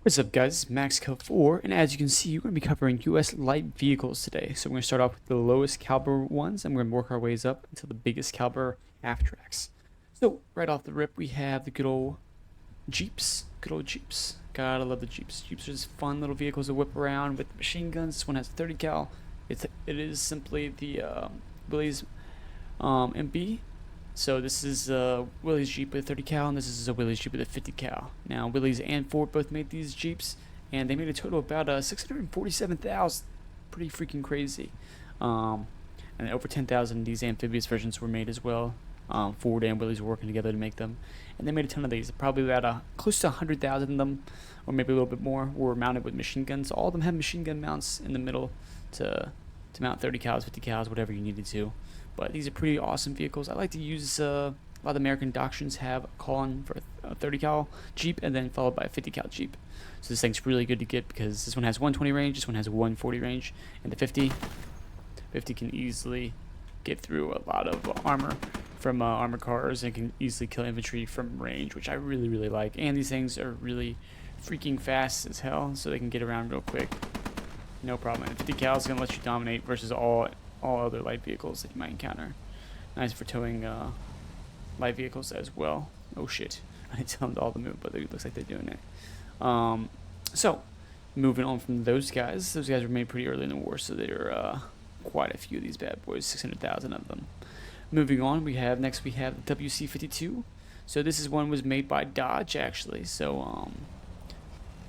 What's up, guys? It's MaxCo4, and as you can see, we're going to be covering U.S. light vehicles today. So we're going to start off with the lowest caliber ones, and we're going to work our ways up until the biggest caliber half tracks. So right off the rip, we have the good old Jeeps. Good old Jeeps. Gotta love the Jeeps. Jeeps are just fun little vehicles to whip around with machine guns. This one has 30 cal. It is simply the Willys MB. So this is Willys Jeep with a 30 cal, and this is a Willys Jeep with a 50 cal. Now Willys and Ford both made these Jeeps, and they made a total of about 647,000. Pretty freaking crazy. And over 10,000 of these amphibious versions were made as well. Ford and Willys were working together to make them, and they made a ton of these. Probably about close to 100,000 of them, or maybe a little bit more, were mounted with machine guns. All of them have machine gun mounts in the middle to mount 30 cals, 50 cals, whatever you needed to. But these are pretty awesome vehicles. I like to use a lot of American doctrines have a call-on for a 30 cal Jeep and then followed by a 50 cal Jeep. So this thing's really good to get because this one has 120 range, this one has 140 range, and the 50 can easily get through a lot of armor from armored cars and can easily kill infantry from range, which I really like. And these things are really freaking fast as hell, so they can get around real quick. No problem. And 50 cal is going to let you dominate versus all other light vehicles that you might encounter. Nice for towing light vehicles as well. Oh shit. I didn't tell them all to move, but it looks like they're doing it. So, moving on from those guys. Those guys were made pretty early in the war, so there are quite a few of these bad boys, 600,000 of them. Moving on, next we have the WC-52. So this is one was made by Dodge, actually. So,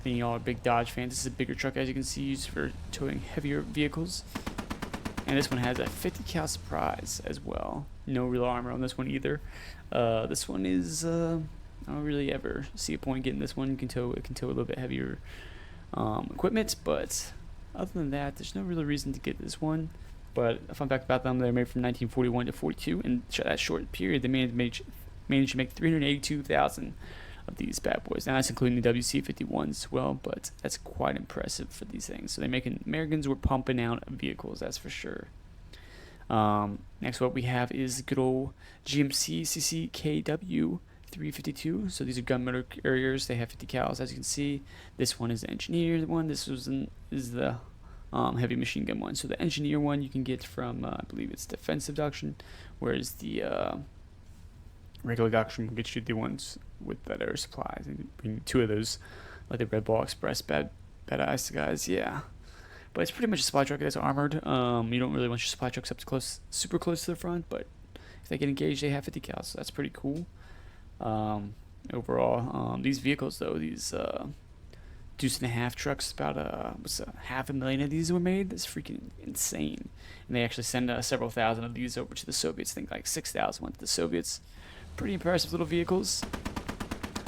being y'all are big Dodge fans, this is a bigger truck, as you can see, used for towing heavier vehicles. And this one has a 50 cal surprise as well. No real armor on this one either. This one is I don't really ever see a point getting this one. It can tow a little bit heavier equipment, but other than that, there's no real reason to get this one. But a fun fact about them: they're made from 1941 to 42, and that short period, they managed to make 382,000 of these bad boys. Now that's including the WC-51s as well, but that's quite impressive for these things. So Americans were pumping out vehicles, that's for sure. Next, what we have is good old GMC CCKW 352. So these are gunmetal carriers. They have 50 cals, as you can see. This one is the engineer one. This is the heavy machine gun one. So the engineer one you can get from I believe it's defensive doctrine, whereas the regular doctrine will get you the ones with better supplies. And bring two of those, like the Red Ball Express bad eyes guys. Yeah, but it's pretty much a supply truck that's armored. You don't really want your supply trucks up to super close to the front, but if they get engaged, they have 50 cal, so that's pretty cool. Overall, these vehicles though, these deuce and a half trucks, about 500,000 of these were made. That's freaking insane. And they actually send several thousand of these over to the Soviets. I think like 6,000 went to the Soviets. Pretty impressive little vehicles.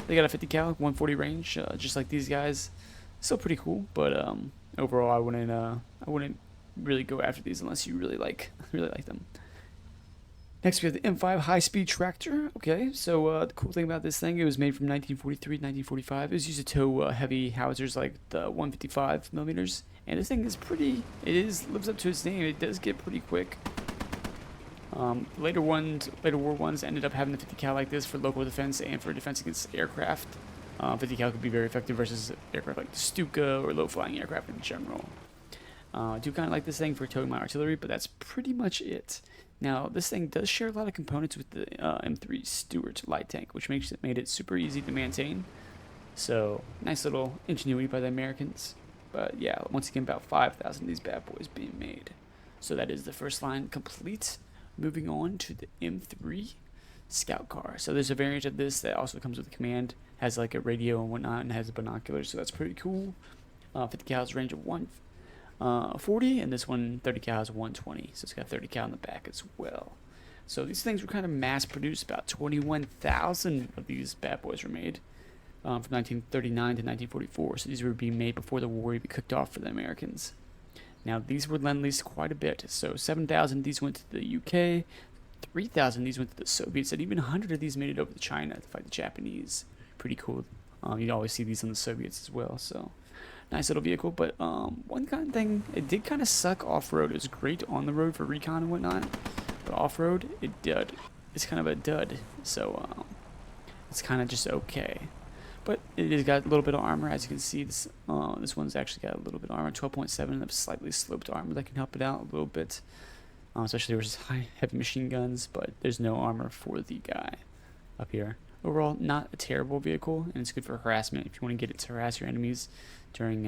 They got a 50 cal, 140 range, just like these guys. Still pretty cool, but overall, I wouldn't really go after these unless you really like them. Next, we have the M5 high-speed tractor. Okay, so the cool thing about this thing, it was made from 1943 to 1945. It was used to tow heavy howitzers like the 155 millimeters, and this thing is lives up to its name. It does get pretty quick. Later war ones ended up having the 50 cal like this for local defense and for defense against aircraft. 50 cal could be very effective versus aircraft like the Stuka or low-flying aircraft in general. I do kind of like this thing for towing my artillery, but that's pretty much it. Now, this thing does share a lot of components with the M3 Stuart light tank, which made it super easy to maintain. So, nice little ingenuity by the Americans. But yeah, once again, about 5,000 of these bad boys being made. So that is the first line complete. Moving on to the M3 Scout Car. So there's a variant of this that also comes with a command, has like a radio and whatnot, and has a binocular, so that's pretty cool. 50 cal range of 140, and this one 30 cal is 120, so it's got 30 cal in the back as well. So these things were kind of mass produced. About 21,000 of these bad boys were made from 1939 to 1944. So these were being made before the war even kicked off for the Americans. Now, these were lend-leased quite a bit. So 7,000 of these went to the UK, 3,000 of these went to the Soviets, and even 100 of these made it over to China to fight the Japanese. Pretty cool. You'd always see these on the Soviets as well. So nice little vehicle. But one kind of thing, it did kind of suck off-road. It was great on the road for recon and whatnot, but off-road, it's kind of a dud. So it's kind of just okay. But it has got a little bit of armor, as you can see. This one's actually got a little bit of armor, 12.7, and a slightly sloped armor that can help it out a little bit, especially versus high heavy machine guns. But there's no armor for the guy up here. Overall, not a terrible vehicle, and it's good for harassment. If you want to get it to harass your enemies during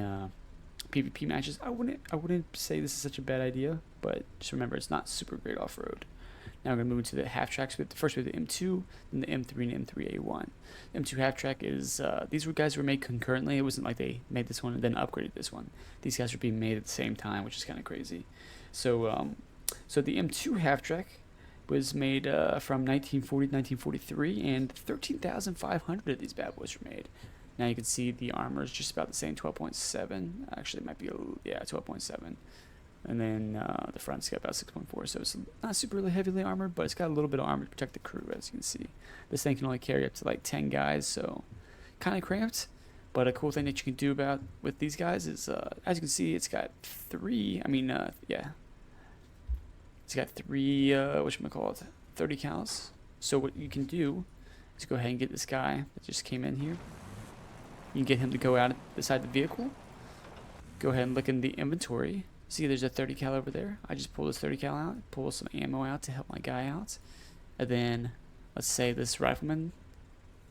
PvP matches, I wouldn't say this is such a bad idea, but just remember it's not super great off-road. Now we're going to move into the half tracks. First we have the M2, then the M3 and M3A1. The M2 half track is, these guys were made concurrently. It wasn't like they made this one and then upgraded this one. These guys were being made at the same time, which is kind of crazy. So, so the M2 half track was made from 1940 to 1943, and 13,500 of these bad boys were made. Now you can see the armor is just about the same, 12.7. Actually, it might be, yeah, 12.7. And then the front's got about 6.4, so it's not super really heavily armored, but it's got a little bit of armor to protect the crew, as you can see. This thing can only carry up to like 10 guys, so kind of cramped. But a cool thing that you can do with these guys is, as you can see, it's got three, it's got three, whatchamacallit, 30 cals. So what you can do is go ahead and get this guy that just came in here. You can get him to go out beside the vehicle. Go ahead and look in the inventory. See, there's a 30 cal over there. I just pulled this 30 cal out, pull some ammo out to help my guy out. And then, let's say this rifleman,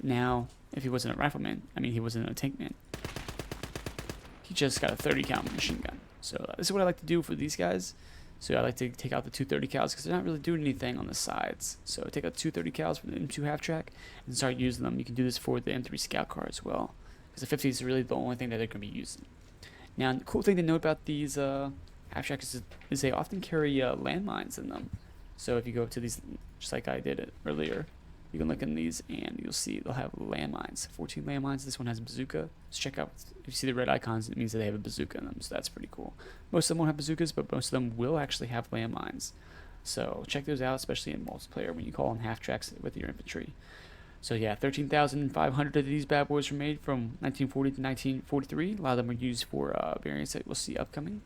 now, if he wasn't a rifleman, he wasn't a tank man. He just got a 30 cal machine gun. So this is what I like to do for these guys. So I like to take out the two 30 cals because they're not really doing anything on the sides. So take out two 30 cals from the M2 half track and start using them. You can do this for the M3 scout car as well, because the 50 is really the only thing that they're going to be using. Now, the cool thing to note about these half tracks is they often carry landmines in them. So if you go up to these, just like I did it earlier, you can look in these and you'll see they'll have landmines, 14 landmines. This one has a bazooka. So check out, if you see the red icons, it means that they have a bazooka in them, so that's pretty cool. Most of them won't have bazookas, but most of them will actually have landmines. So check those out, especially in multiplayer when you call in half tracks with your infantry. So yeah, 13,500 of these bad boys were made from 1940 to 1943. A lot of them were used for variants that we'll see upcoming.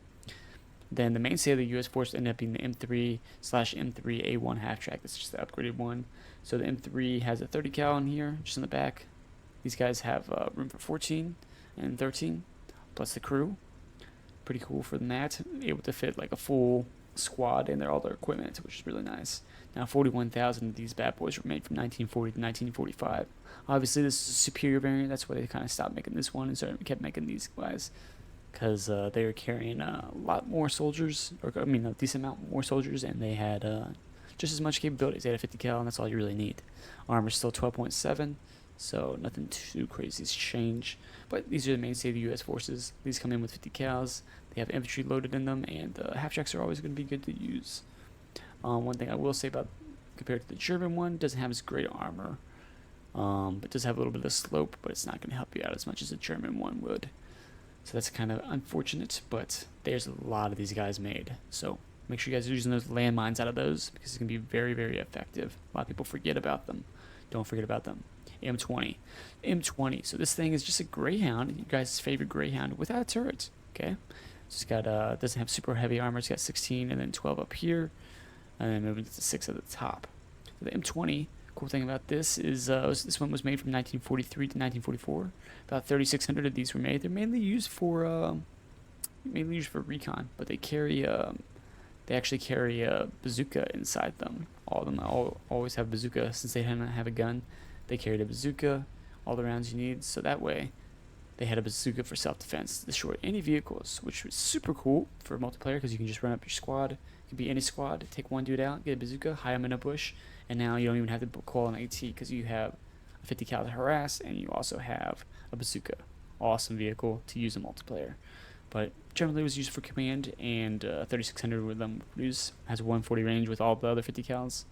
Then the mainstay of the U.S. force ended up being the M3/M3A1 half track. That's just the upgraded one. So the M3 has a 30 cal in here, just in the back. These guys have room for 14 and 13, plus the crew. Pretty cool for that. Able to fit like a full squad and all their equipment, which is really nice. Now 41,000 of these bad boys were made from 1940 to 1945. Obviously this is a superior variant. That's why they kind of stopped making this one and kept making these guys, because they were carrying a lot more soldiers, or a decent amount more soldiers, and they had just as much capabilities. They had a 50 cal, and that's all you really need. Armor's still 12.7, so nothing too crazy to change. But these are the mainstay of the U.S. forces. These come in with 50 cals. They have infantry loaded in them, and half tracks are always going to be good to use. One thing I will say about compared to the German one, doesn't have as great armor. It does have a little bit of slope, but it's not going to help you out as much as the German one would. So that's kind of unfortunate, but there's a lot of these guys made. So make sure you guys are using those landmines out of those, because it's going to be very, very effective. A lot of people forget about them. Don't forget about them. M20. M20. So this thing is just a Greyhound, you guys' favorite Greyhound, without a turret. Okay? So it's got, doesn't have super heavy armor. It's got 16 and then 12 up here, and then moving to 6 at the top. So the M20, cool thing about this is this one was made from 1943 to 1944. About 3,600 of these were made. They're mainly used for recon, but they carry they actually carry a bazooka inside them. All of them always have bazooka. Since they didn't have a gun, they carried a bazooka, all the rounds you need. So that way, they had a bazooka for self-defense to destroy any vehicles, which was super cool for multiplayer, because you can just run up your squad. It could be any squad, take one dude out, get a bazooka, hide him in a bush, and now you don't even have to call an AT, because you have a 50 cal to harass, and you also have a bazooka. Awesome vehicle to use in multiplayer. But generally it was used for command, and 3,600 of them produce, has a 140 range with all the other 50 cals.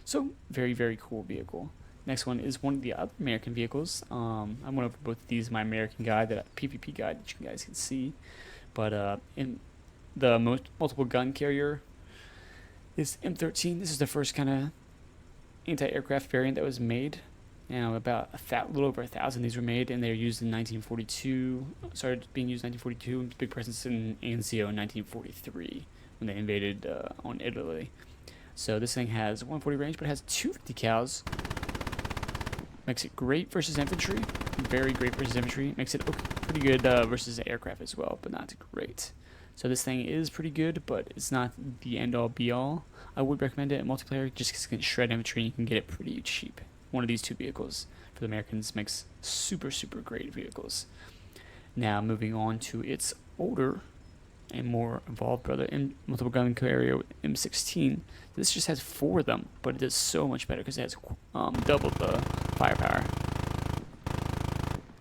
So very, very cool vehicle. Next one is one of the other American vehicles. I went over both of these, my American guide, that PvP guide that you guys can see. But in the multiple gun carrier is M13. This is the first kind of anti-aircraft variant that was made. Now about a little over 1,000 of these were made, and they were used in 1942. Started being used in 1942. Big presence in Anzio in 1943 when they invaded on Italy. So this thing has 140 range, but it has 250 cals. Makes it great versus infantry. very great versus infantry. Makes it pretty good versus aircraft as well, but not great. So this thing is pretty good, but it's not the end-all be-all. I would recommend it in multiplayer just because it can shred infantry and you can get it pretty cheap. One of these two vehicles for the Americans makes super, super great vehicles. Now moving on to its older and more evolved brother, in multiple gun carrier M16. This just has 4 of them, but it does so much better because it has double the firepower.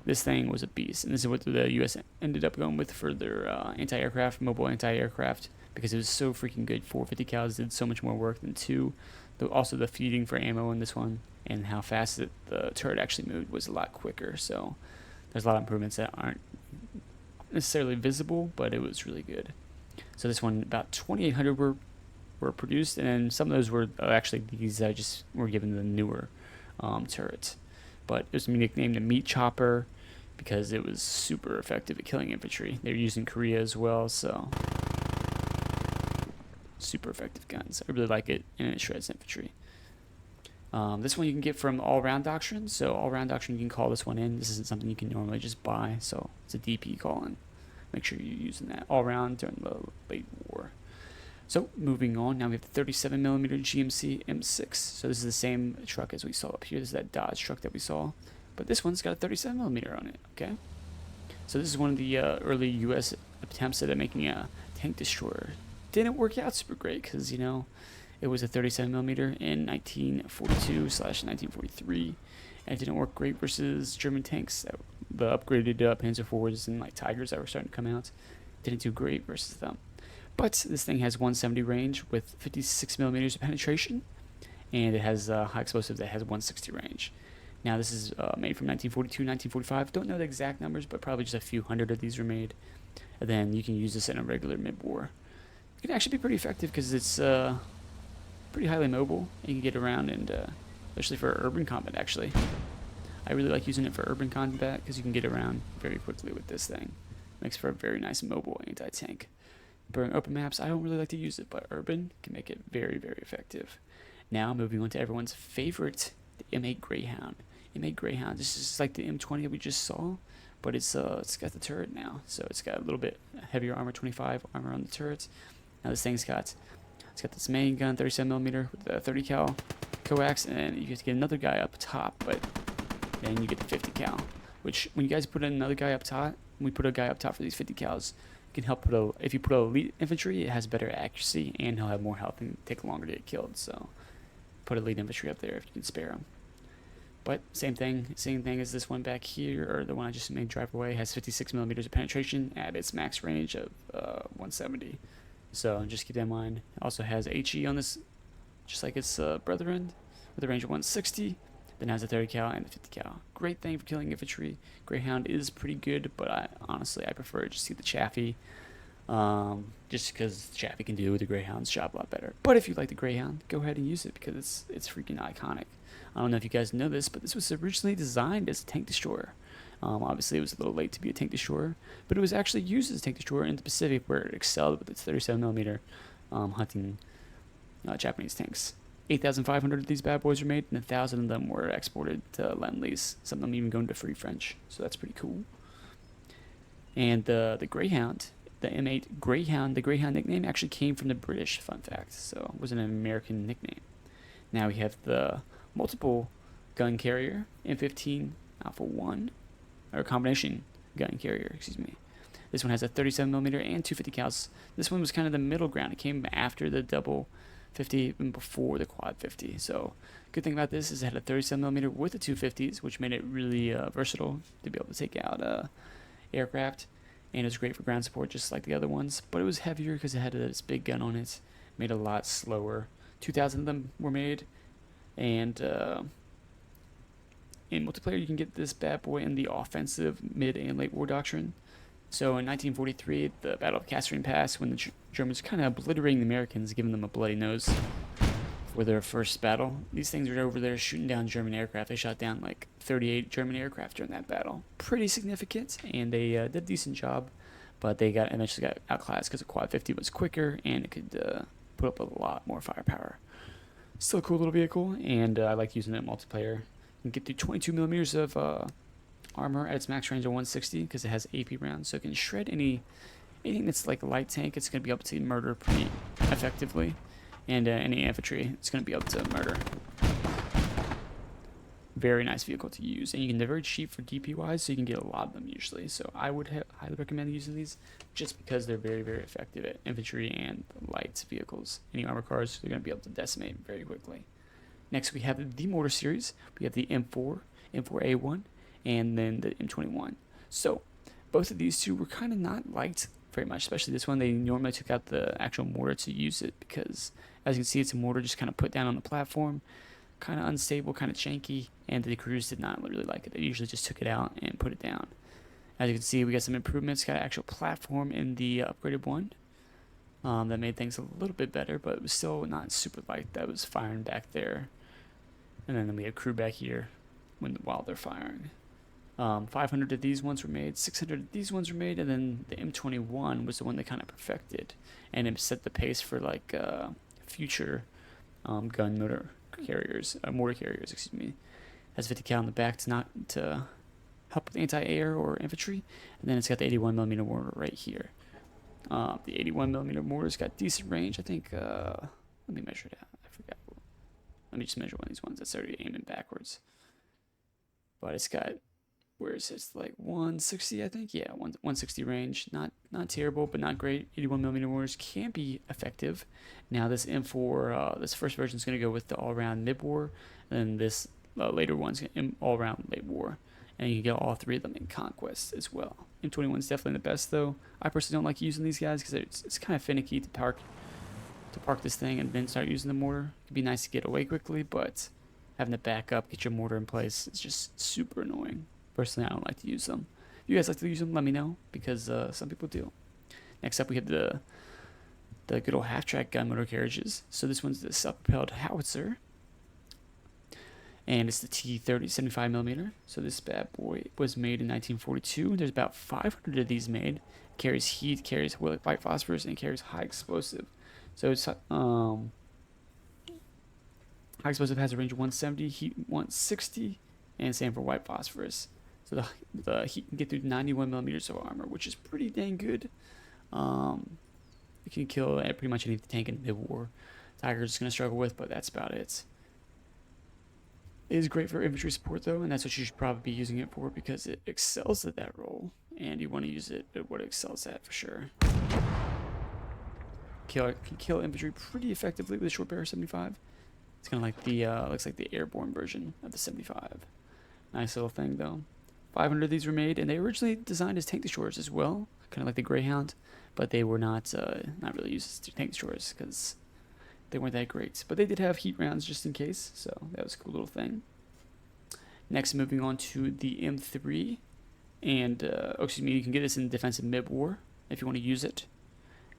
This thing was a beast, and this is what the U.S. ended up going with for their anti-aircraft, mobile anti-aircraft, because it was so freaking good. 450 cals did so much more work than 2. Also, the feeding for ammo in this one, and how fast the turret actually moved was a lot quicker. So there's a lot of improvements that aren't necessarily visible, but it was really good. So this one, about 2,800 were produced, and some of those were actually these I just were given the newer turret. But it was nicknamed the Meat Chopper because it was super effective at killing infantry. They were using Korea as well, so super effective guns. I really like it, and it shreds infantry. This one you can get from All Round Doctrine. So All Round Doctrine, you can call this one in. This isn't something you can normally just buy, so it's a DP call in. Make sure you're using that all round during the late war. So moving on, now we have the 37mm GMC M6. So this is the same truck as we saw up here. This is that Dodge truck that we saw, but this one's got a 37mm on it. Okay, so this is one of the early U.S. attempts at making a tank destroyer. Didn't work out super great because, you know, it was a 37mm in 1942/1943, and it didn't work great versus German tanks. The upgraded Panzer IVs and like Tigers that were starting to come out didn't do great versus them. But this thing has 170 range with 56mm of penetration, and it has high explosive that has 160 range. Now this is made from 1942, 1945. Don't know the exact numbers, but probably just a few hundred of these were made. And then you can use this in a regular mid-war. It can actually be pretty effective because it's pretty highly mobile. You can get around, and especially for urban combat, actually. I really like using it for urban combat because you can get around very quickly with this thing. Makes for a very nice mobile anti-tank. During open maps, I don't really like to use it, but urban can make it very, very effective. Now, moving on to everyone's favorite, the M8 Greyhound. M8 Greyhound, this is just like the M20 that we just saw, but it's got the turret now. So it's got a little bit heavier armor, 25 armor on the turret. Now this thing's got this main gun, 37mm with a 30 cal coax, and you get another guy up top, but then you get the 50 cal. Which, when you guys put in another guy up top, when we put a guy up top for these 50 cals, it can help if you put elite infantry, it has better accuracy, and he'll have more health and take longer to get killed. So put elite infantry up there if you can spare them. But same thing as this one back here, or the one I just made drive away, has 56mm of penetration at its max range of 170. So just keep that in mind. It also has HE on this, just like its brethren, with a range of 160. Then has a 30 cal and a 50 cal. Great thing for killing infantry. Greyhound is pretty good, but honestly I prefer just to see the Chaffee, just because Chaffee can do the Greyhound's job a lot better. But if you like the Greyhound, go ahead and use it because it's freaking iconic. I don't know if you guys know this, but this was originally designed as a tank destroyer. Obviously, it was a little late to be a tank destroyer, but it was actually used as a tank destroyer in the Pacific, where it excelled with its 37mm hunting Japanese tanks. 8,500 of these bad boys were made, and 1,000 of them were exported to Lend-Lease. Some of them even going to Free French, so that's pretty cool. And the Greyhound, the M8 Greyhound, the Greyhound nickname actually came from the British, fun fact, so it wasn't an American nickname. Now we have the multiple gun carrier, M15 Alpha 1, or combination gun carrier, excuse me. This one has a 37mm and 250 cals. This one was kind of the middle ground. It came after the double 50 and before the quad 50. So good thing about this is it had a 37mm with the 250s, which made it really versatile to be able to take out aircraft, and it was great for ground support just like the other ones, but it was heavier because it had this big gun on it, made it a lot slower. 2,000 of them were made, and in multiplayer you can get this bad boy in the offensive mid and late war doctrine. So in 1943, the Battle of Kasserine Pass, when the Germans were kind of obliterating the Americans, giving them a bloody nose for their first battle, these things were over there shooting down German aircraft. They shot down like 38 German aircraft during that battle. Pretty significant, and they did a decent job, but they eventually got outclassed because the Quad 50 was quicker and it could put up a lot more firepower. Still a cool little vehicle, and I like using it in multiplayer. You can get through 22mm of armor at its max range of 160 because it has AP rounds, so it can shred anything that's like a light tank. It's going to be able to murder pretty effectively, and any infantry, it's going to be able to murder. Very nice vehicle to use, and they're very cheap for DP wise, so you can get a lot of them usually. So I would highly recommend using these just because they're very, very effective at infantry and light vehicles. Any armor cars, they're going to be able to decimate very quickly. Next, we have the mortar series. We have the M4, M4A1, and then the M21. So both of these two were kind of not liked very much, especially this one. They normally took out the actual mortar to use it because, as you can see, it's a mortar just kind of put down on the platform. Kind of unstable, kind of janky, and the crews did not really like it. They usually just took it out and put it down. As you can see, we got some improvements. Got an actual platform in the upgraded one that made things a little bit better, but it was still not super light. That was firing back there, and then we had crew back here while they're firing. 500 of these ones were made, 600 of these ones were made, and then the M21 was the one they kind of perfected, and it set the pace for like future gun mortar carriers, excuse me. Has 50 cal on the back to help with anti-air or infantry, and then it's got the 81mm mortar right here. The 81mm mortar's got decent range. I think. Let me measure it out. I forgot. Let me just measure one of these ones that's already aiming backwards. But it's got, where is it? It's like 160, I think. Yeah, 160 range. Not terrible, but not great. 81mm mortars can be effective. Now this M4, this first version is going to go with the all-round mid-war, and then this later one's all-round late-war. And you can get all three of them in Conquest as well. M21 is definitely the best, though. I personally don't like using these guys because it's kind of finicky to park this thing and then start using the mortar. It'd be nice to get away quickly, but having to back up, get your mortar in place, is just super annoying. Personally, I don't like to use them. If you guys like to use them, let me know, because some people do. Next up, we have the good old half-track gun motor carriages. So this one's the self-propelled howitzer, and it's the T30 75mm. So this bad boy was made in 1942. There's about 500 of these made. Carries heat, carries white phosphorus, and carries high explosive. So it's high explosive has a range of 170, heat 160, and same for white phosphorus. So the heat can get through 91mm of armor, which is pretty dang good. It can kill pretty much any tank in mid-war. Tiger's going to struggle with, but that's about it. It is great for infantry support, though, and that's what you should probably be using it for, because it excels at that role, and you want to use it at what it excels at for sure. Can kill infantry pretty effectively with a short barrel 75. It's kind of like the looks like the airborne version of the 75. Nice little thing, though. 500 of these were made, and they were originally designed as tank destroyers as well, kind of like the Greyhound, but they were not really used as tank destroyers because they weren't that great. But they did have heat rounds just in case, so that was a cool little thing. Next, moving on to the M3, and you can get this in defensive mid-war if you want to use it.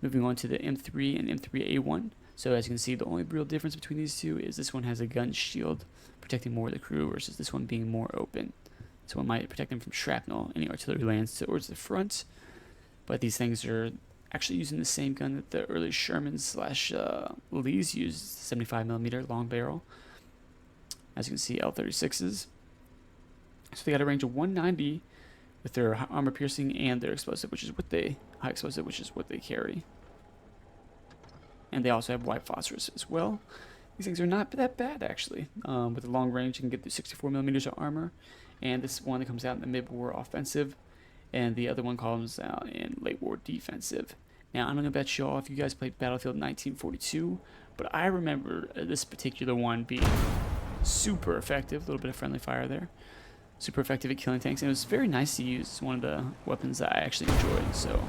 Moving on to the M3 and M3A1. So as you can see, the only real difference between these two is this one has a gun shield protecting more of the crew versus this one being more open. This one might protect them from shrapnel, any artillery lands towards the front. But these things are actually using the same gun that the early Shermans / Lees used, 75mm long barrel. As you can see, L36s. So they got a range of 190 with their armor piercing and their explosive, high explosive, which is what they carry. And they also have white phosphorus as well. These things are not that bad, actually. With the long range, you can get through 64mm of armor. And this one that comes out in the mid-war offensive, and the other one comes out in late-war defensive. Now, I don't know about y'all if you guys played Battlefield 1942, but I remember this particular one being super effective. A little bit of friendly fire there. Super effective at killing tanks, and it was very nice to use. It's one of the weapons that I actually enjoyed. So,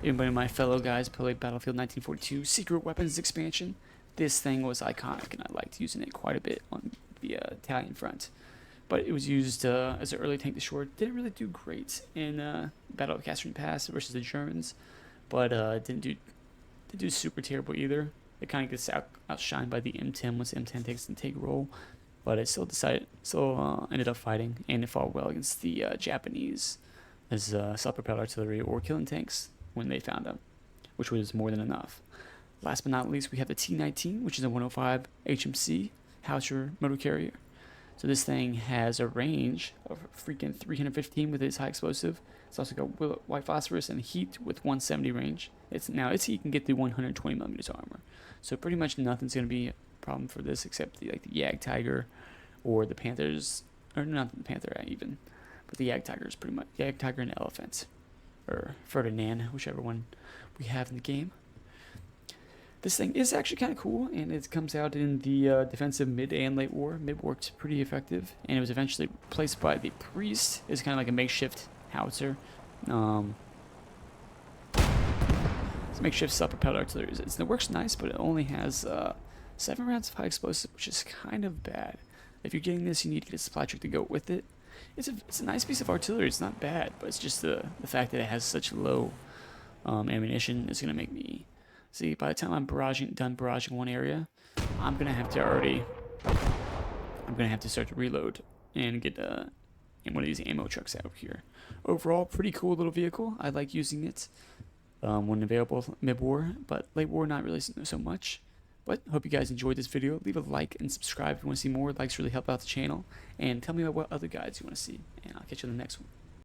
anybody of my fellow guys played Battlefield 1942 Secret Weapons expansion, this thing was iconic, and I liked using it quite a bit on the Italian front. But it was used as an early tank destroyer. Didn't really do great in Battle of Castrine Pass versus the Germans, but didn't do super terrible either. It kind of gets outshined by the M10 once M10 takes the tank role, but it still ended up fighting, and it fought well against the Japanese as self-propelled artillery or killing tanks when they found them, which was more than enough. Last but not least, we have the T-19, which is a 105 HMC howitzer motor carrier. So this thing has a range of freaking 315 with its high explosive. It's also got white phosphorus and heat with 170 range. Its heat can get through 120 millimeters armor. So pretty much nothing's gonna be a problem for this except the Yag Tiger or the Panthers, or not the Panther even, but the Yag Tiger is pretty much Yag Tiger and Elephant, or Ferdinand, whichever one we have in the game. This thing is actually kind of cool, and it comes out in the defensive mid and late war. Mid worked pretty effective, and it was eventually replaced by the Priest. It's kind of like a makeshift howitzer. It's makeshift self-propelled artillery. It works nice, but it only has 7 rounds of high explosive, which is kind of bad. If you're getting this, you need to get a supply truck to go with it. It's a nice piece of artillery. It's not bad, but it's just the fact that it has such low ammunition is going to make me... See, by the time I'm done barraging one area, I'm going to have to start to reload and get in one of these ammo trucks out here. Overall, pretty cool little vehicle. I like using it when available mid-war, but late war not really so much. But hope you guys enjoyed this video. Leave a like and subscribe if you want to see more. Likes really help out the channel. And tell me about what other guides you want to see. And I'll catch you in the next one.